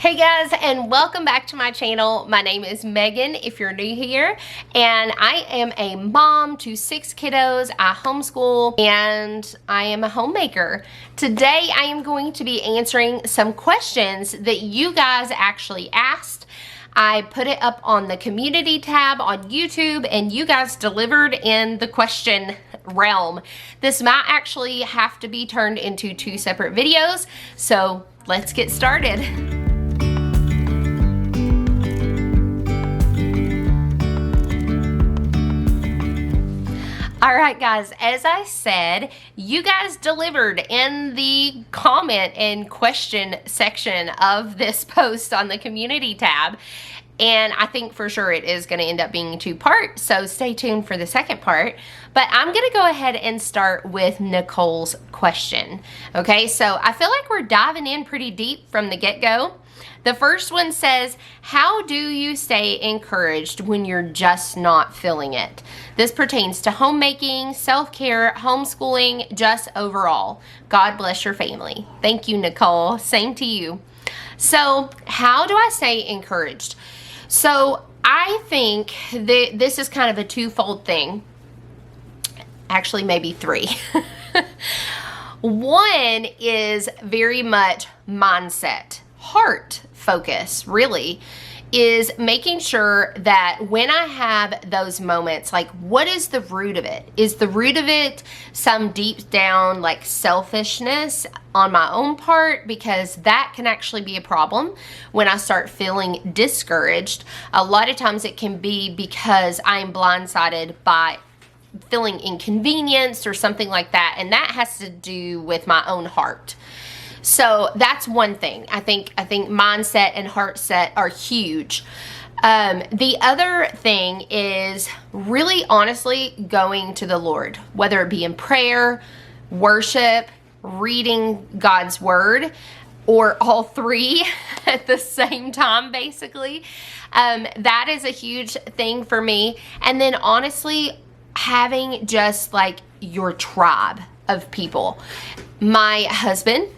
Hey guys, and welcome back to my channel. My name is Megan if you're new here, and I am a mom to 6 kiddos. I homeschool and I am a homemaker. Today I am going to be answering some questions that you guys actually asked. I put it up on the community tab on YouTube and you guys delivered in the question realm. This might actually have to be turned into 2 separate videos, so let's get started. All right, guys, as I said, you guys delivered in the comment and question section of this post on the community tab. And I think for sure it is going to end up being 2 parts, so stay tuned for the second part. But I'm going to go ahead and start with Nicole's question. Okay, so I feel like we're diving in pretty deep from the get-go. The first one says, how do you stay encouraged when you're just not feeling it? This pertains to homemaking, self-care, homeschooling, just overall. God bless your family. Thank you, Nicole. Same to you. So how do I stay encouraged? So I think that this is kind of a twofold thing. Actually, maybe 3. One is very much mindset, heart focus, really, is making sure that when I have those moments, like, what is the root of it? Is the root of it some deep down like selfishness on my own part? Because that can actually be a problem when I start feeling discouraged. A lot of times it can be because I'm blindsided by feeling inconvenienced or something like that, and that has to do with my own heart. So that's one thing. I think mindset and heart set are huge. The other thing is really honestly going to the Lord, whether it be in prayer, worship, reading God's word, or all 3 at the same time, basically. That is a huge thing for me. And then honestly, having just like your tribe of people. My husband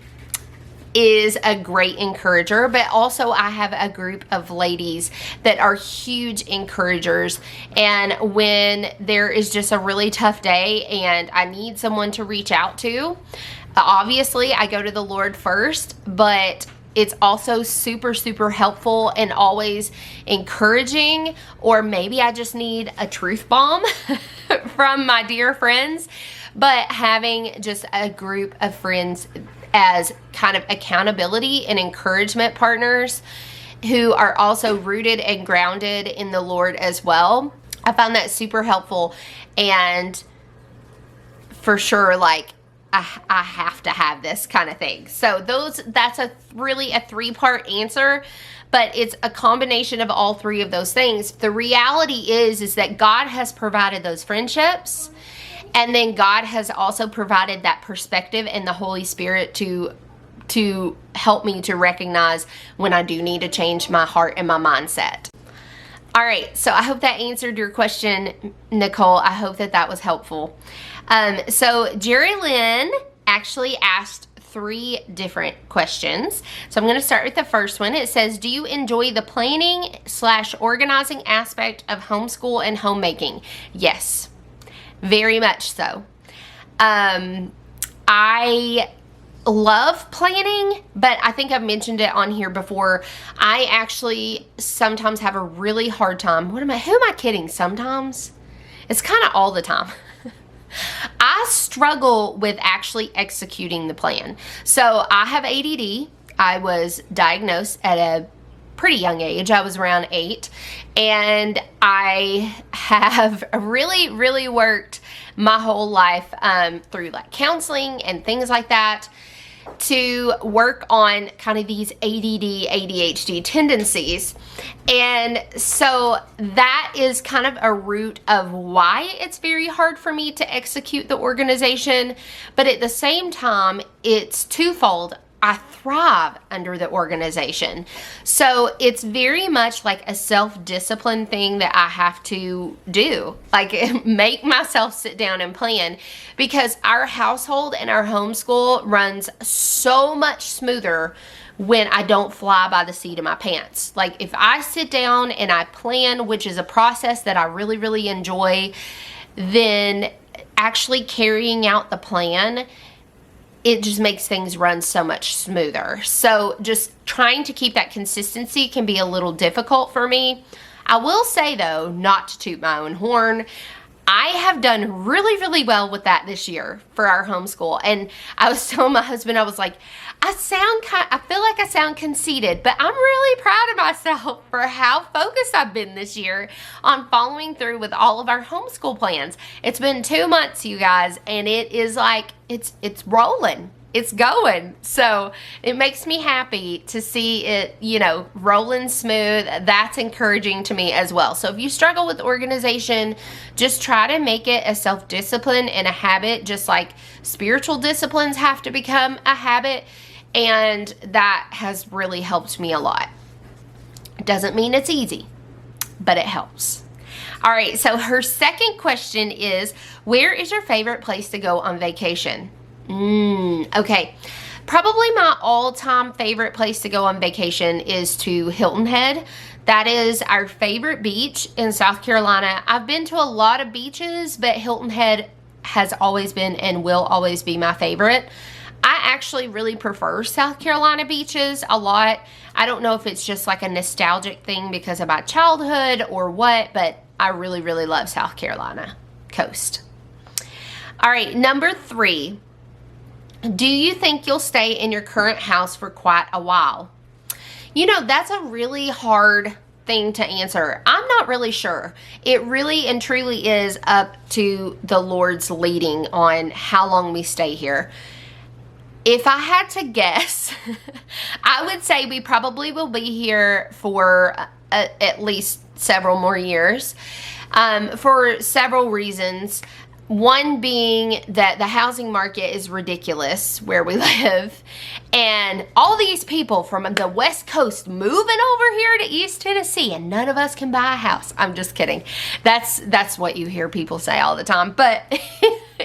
is a great encourager, but also I have a group of ladies that are huge encouragers, and when there is just a really tough day and I need someone to reach out to, obviously I go to the Lord first, but it's also super helpful and always encouraging, or maybe I just need a truth bomb from my dear friends. But having just a group of friends as kind of accountability and encouragement partners who are also rooted and grounded in the Lord as well, I found that super helpful. And for sure, like, I have to have this kind of thing. So that's really a 3-part answer, but it's a combination of all 3 of those things. The reality is that God has provided those friendships, and then God has also provided that perspective and the Holy Spirit to help me to recognize when I do need to change my heart and my mindset. All right, so I hope that answered your question, Nicole. I hope that was helpful. So Jerry Lynn actually asked 3 different questions. So I'm going to start with the first one. It says, do you enjoy the planning/organizing aspect of homeschool and homemaking? Yes, very much so. I love planning, but I think I've mentioned it on here before. I actually sometimes have a really hard time. Who am I kidding? Sometimes? It's kind of all the time. I struggle with actually executing the plan. So I have ADD. I was diagnosed at a pretty young age. I was around 8, and I have really worked my whole life through like counseling and things like that to work on kind of these ADD, ADHD tendencies. And so that is kind of a root of why it's very hard for me to execute the organization. But at the same time, it's twofold. I thrive under the organization. So it's very much like a self-discipline thing that I have to do. Like, make myself sit down and plan, because our household and our homeschool runs so much smoother when I don't fly by the seat of my pants. Like if I sit down and I plan, which is a process that I really, really enjoy, then actually carrying out the plan, it just makes things run so much smoother. So just trying to keep that consistency can be a little difficult for me. I will say though, not to toot my own horn, I have done really, really well with that this year for our homeschool. And I was telling my husband, I was like, I feel like I sound conceited, but I'm really proud of myself for how focused I've been this year on following through with all of our homeschool plans. It's been 2 months, you guys, and it is like, it's rolling. It's going. So it makes me happy to see it, you know, rolling smooth. That's encouraging to me as well. So if you struggle with organization, just try to make it a self-discipline and a habit, just like spiritual disciplines have to become a habit. And that has really helped me a lot. It doesn't mean it's easy, but it helps. All right, so her second question is, where is your favorite place to go on vacation? Okay. Probably my all-time favorite place to go on vacation is to Hilton Head. That is our favorite beach in South Carolina. I've been to a lot of beaches, but Hilton Head has always been and will always be my favorite. I actually really prefer South Carolina beaches a lot. I don't know if it's just like a nostalgic thing because of my childhood or what, but I really, really love South Carolina coast. All right, number 3. Do you think you'll stay in your current house for quite a while? You know, that's a really hard thing to answer. I'm not really sure. It really and truly is up to the Lord's leading on how long we stay here. If I had to guess, I would say we probably will be here for at least several more years for several reasons. One being that the housing market is ridiculous where we live, and all these people from the West Coast moving over here to East Tennessee, and none of us can buy a house. I'm just kidding. That's what you hear people say all the time. But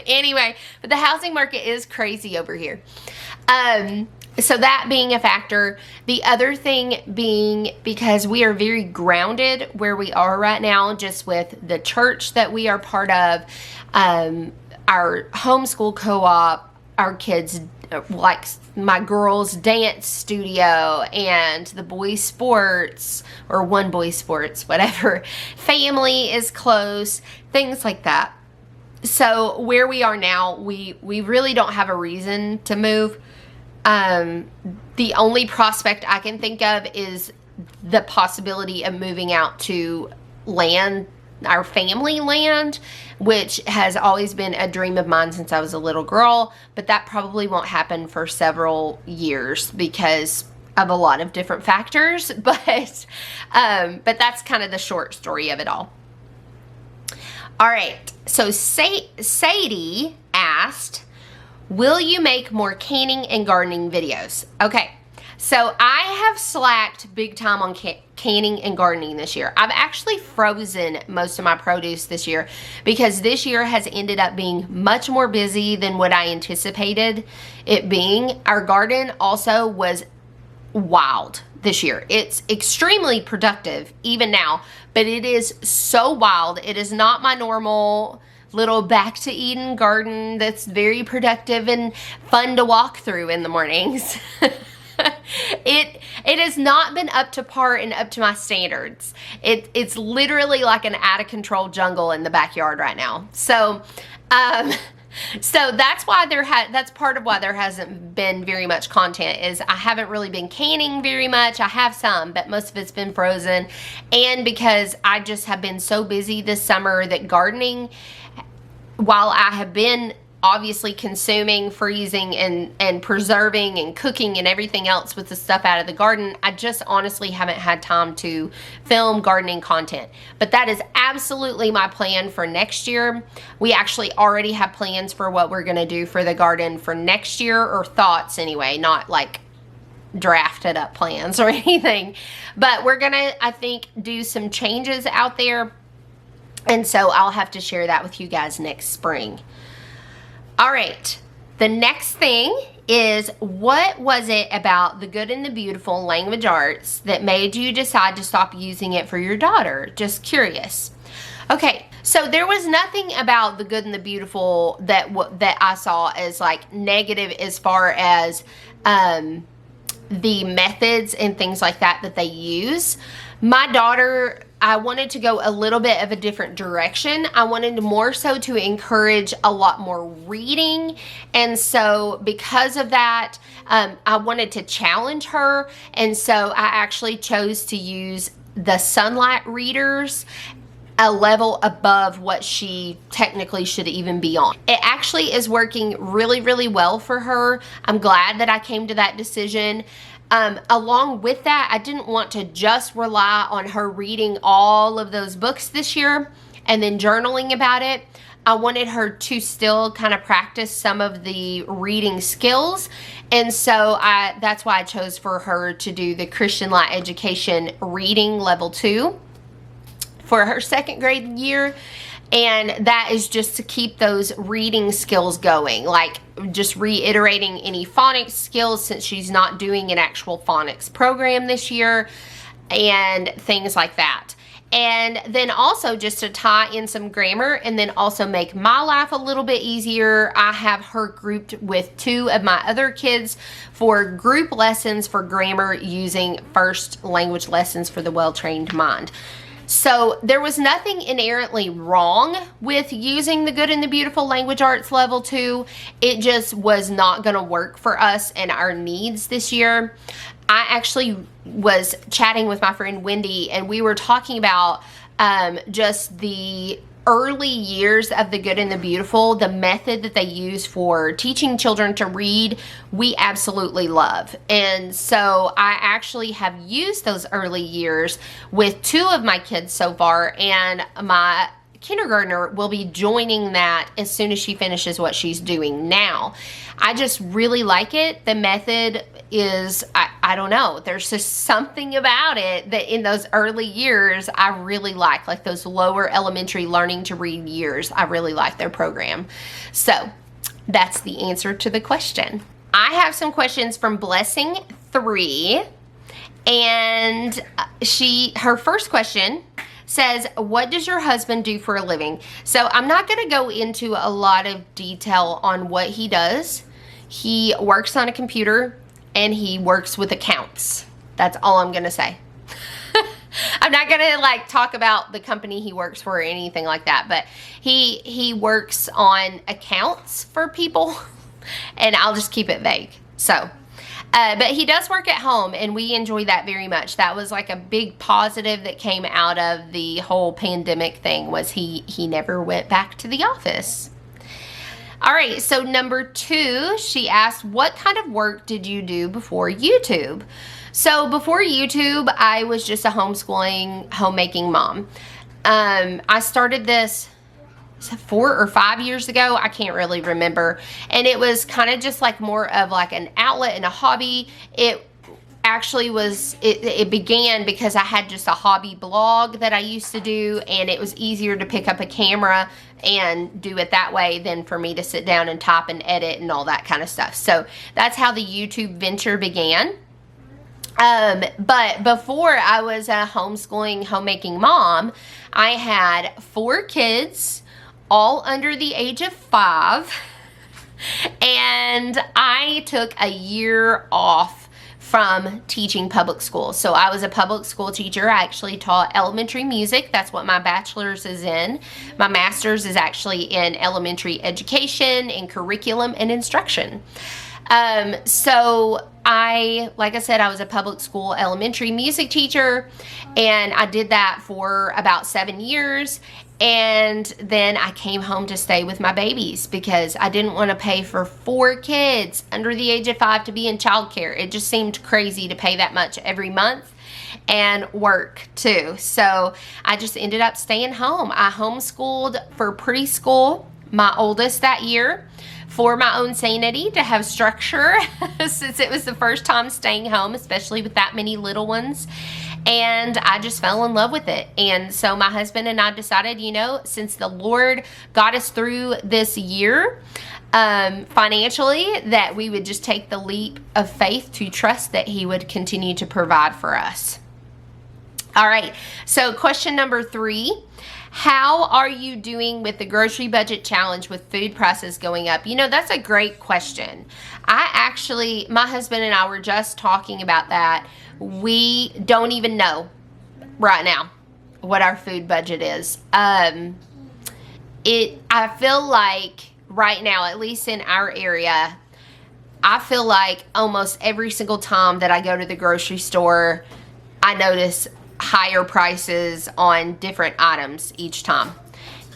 anyway, but the housing market is crazy over here. So that being a factor. The other thing being because we are very grounded where we are right now, just with the church that we are part of, our homeschool co-op, our kids, like my girls' dance studio and the boys' sports, or one boy's sports, whatever. Family is close, things like that. So where we are now, we really don't have a reason to move. The only prospect I can think of is the possibility of moving out to land, our family land, which has always been a dream of mine since I was a little girl, but that probably won't happen for several years because of a lot of different factors, but that's kind of the short story of it all. All right, so Sadie asked, will you make more canning and gardening videos? Okay, so I have slacked big time on canning and gardening this year. I've actually frozen most of my produce this year because this year has ended up being much more busy than what I anticipated it being. Our garden also was wild this year. It's extremely productive even now, but it is so wild. It is not my normal little back to Eden garden that's very productive and fun to walk through in the mornings. It has not been up to par and up to my standards. It's literally like an out of control jungle in the backyard right now. So that's why that's part of why there hasn't been very much content, is I haven't really been canning very much. I have some, but most of it's been frozen. And because I just have been so busy this summer that gardening, while I have been obviously consuming, freezing, and preserving and cooking and everything else with the stuff out of the garden, I just honestly haven't had time to film gardening content. But that is absolutely my plan for next year. We actually already have plans for what we're going to do for the garden for next year, or thoughts anyway, not like drafted up plans or anything. But we're going to, I think, do some changes out there. And so I'll have to share that with you guys next spring. All right, The next thing is, what was it about the Good and the Beautiful language arts that made you decide to stop using it for your daughter? Just curious. Okay, so there was nothing about the Good and the Beautiful that I saw as like negative as far as the methods and things like that they use. My daughter, I wanted to go a little bit of a different direction. I wanted more so to encourage a lot more reading. And so because of that, I wanted to challenge her. And so I actually chose to use the Sunlight readers, a level above what she technically should even be on. It actually is working really, really well for her. I'm glad that I came to that decision. Along with that, I didn't want to just rely on her reading all of those books this year and then journaling about it. I wanted her to still kind of practice some of the reading skills. And so that's why I chose for her to do the Christian Light Education Reading Level 2 for her 2nd grade year. And that is just to keep those reading skills going, like just reiterating any phonics skills since she's not doing an actual phonics program this year and things like that. And then also just to tie in some grammar and then also make my life a little bit easier, I have her grouped with 2 of my other kids for group lessons for grammar using First Language Lessons for the Well-Trained Mind. So there was nothing inherently wrong with using the Good and the Beautiful Language Arts Level 2. It just was not going to work for us and our needs this year. I actually was chatting with my friend Wendy, and we were talking about just the early years of the Good and the Beautiful. The method that they use for teaching children to read, we absolutely love. And so I actually have used those early years with 2 of my kids so far, and my kindergartner will be joining that as soon as she finishes what she's doing now. I just really like it. The method is, I don't know, there's just something about it that in those early years I really like those lower elementary learning to read years. I really like their program. So that's the answer to the question. I have some questions from Blessing 3, and her first question says, what does your husband do for a living? So I'm not going to go into a lot of detail on what he does. He works on a computer and he works with accounts. That's all I'm going to say. I'm not going to talk about the company he works for or anything like that, but he works on accounts for people, and I'll just keep it vague. So but he does work at home, and we enjoy that very much. That was like a big positive that came out of the whole pandemic thing, was he never went back to the office. All right, so number 2, she asked, what kind of work did you do before YouTube? So before YouTube, I was just a homeschooling, homemaking mom. I started this 4 or 5 years ago. I can't really remember. And it was kind of just like more of like an outlet and a hobby. It actually was, it began because I had just a hobby blog that I used to do, and it was easier to pick up a camera and do it that way than for me to sit down and type and edit and all that kind of stuff. So that's how the YouTube venture began. But before I was a homeschooling, homemaking mom, I had 4 kids, all under the age of 5, and I took a year off from teaching public school. So I was a public school teacher. I actually taught elementary music. That's what my bachelor's is in. My master's is actually in elementary education and curriculum and instruction. So like I said, I was a public school elementary music teacher, and I did that for about 7 years. And then I came home to stay with my babies because I didn't want to pay for 4 kids under the age of 5 to be in childcare. It just seemed crazy to pay that much every month and work too. So I just ended up staying home. I homeschooled for preschool, my oldest that year, for my own sanity, to have structure since it was the first time staying home, especially with that many little ones. And I just fell in love with it. And so my husband and I decided, since the Lord got us through this year, financially, that we would just take the leap of faith to trust that he would continue to provide for us. All right, so question number 3. How are you doing with the grocery budget challenge with food prices going up? You know, that's a great question. My husband and I were just talking about that. We don't even know right now what our food budget is. I feel like right now, at least in our area, I feel like almost every single time that I go to the grocery store, I notice higher prices on different items each time.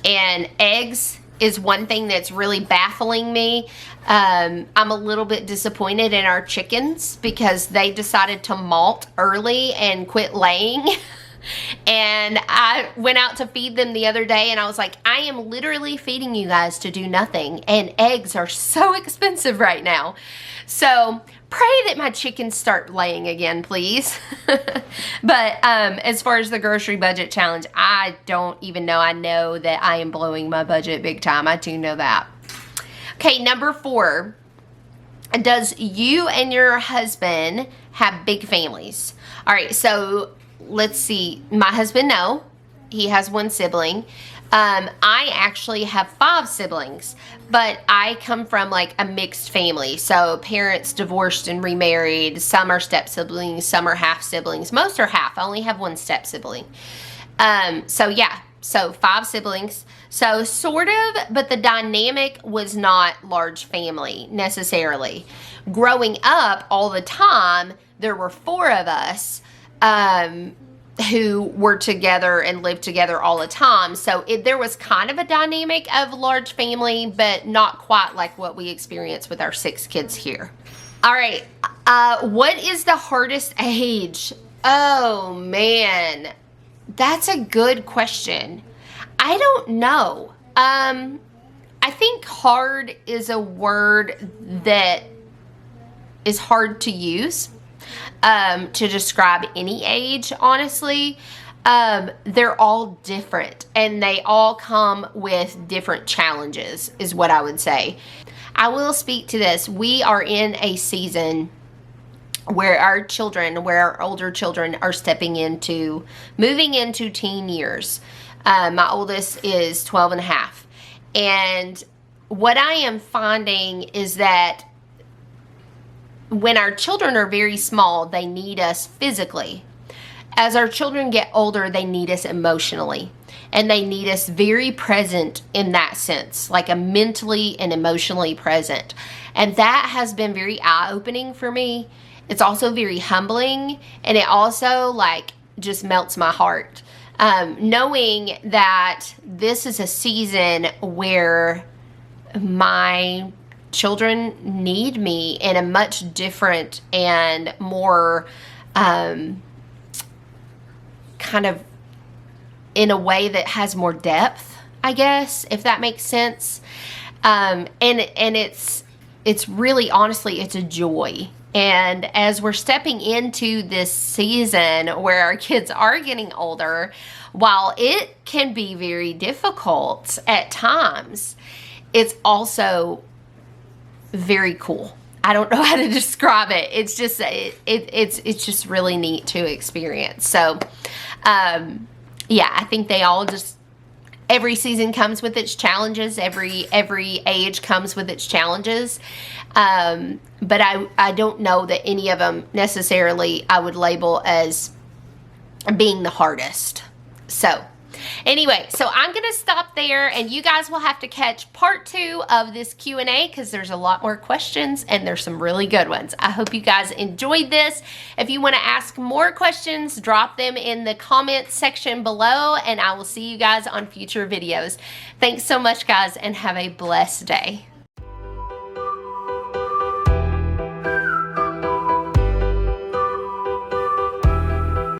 And eggs is one thing that's really baffling me. I'm a little bit disappointed in our chickens because they decided to molt early and quit laying. And I went out to feed them the other day and I was like, I am literally feeding you guys to do nothing. And eggs are so expensive right now. So pray that my chickens start laying again, please. But as far as the grocery budget challenge, I don't even know. I know that I am blowing my budget big time. I do know that. Okay, number 4. Does you and your husband have big families? All right, so let's see. My husband, no. He has 1 sibling. I actually have 5 siblings, but I come from like a mixed family. So parents divorced and remarried. Some are step siblings, some are half siblings. Most are half. I only have 1 step sibling. So yeah, so 5 siblings. So sort of, but the dynamic was not large family necessarily. Growing up all the time, there were 4 of us, who were together and lived together all the time. So there was kind of a dynamic of large family, but not quite like what we experience with our 6 kids here. All right. What is the hardest age? Oh, man. That's a good question. I don't know. I think hard is a word that is hard to use. To describe any age, honestly. They're all different and they all come with different challenges is what I would say. I will speak to this. We are in a season where our older children are moving into teen years. My oldest is 12 and a half. And what I am finding is that when our children are very small, they need us physically. As our children get older, they need us emotionally. And they need us very present in that sense, like a mentally and emotionally present. And that has been very eye-opening for me. It's also very humbling. And it also like just melts my heart. Knowing that this is a season where my children need me in a much different and more kind of in a way that has more depth, I guess, if that makes sense. And it's really, honestly, it's a joy. And as we're stepping into this season where our kids are getting older, while it can be very difficult at times, it's also very cool. I don't know how to describe it. It's just it's just really neat to experience. So yeah, I think they all just, every season comes with its challenges. Every age comes with its challenges. But I don't know that any of them necessarily I would label as being the hardest. So anyway, so I'm going to stop there and you guys will have to catch part 2 of this Q&A because there's a lot more questions and there's some really good ones. I hope you guys enjoyed this. If you want to ask more questions, drop them in the comments section below and I will see you guys on future videos. Thanks so much, guys, and have a blessed day.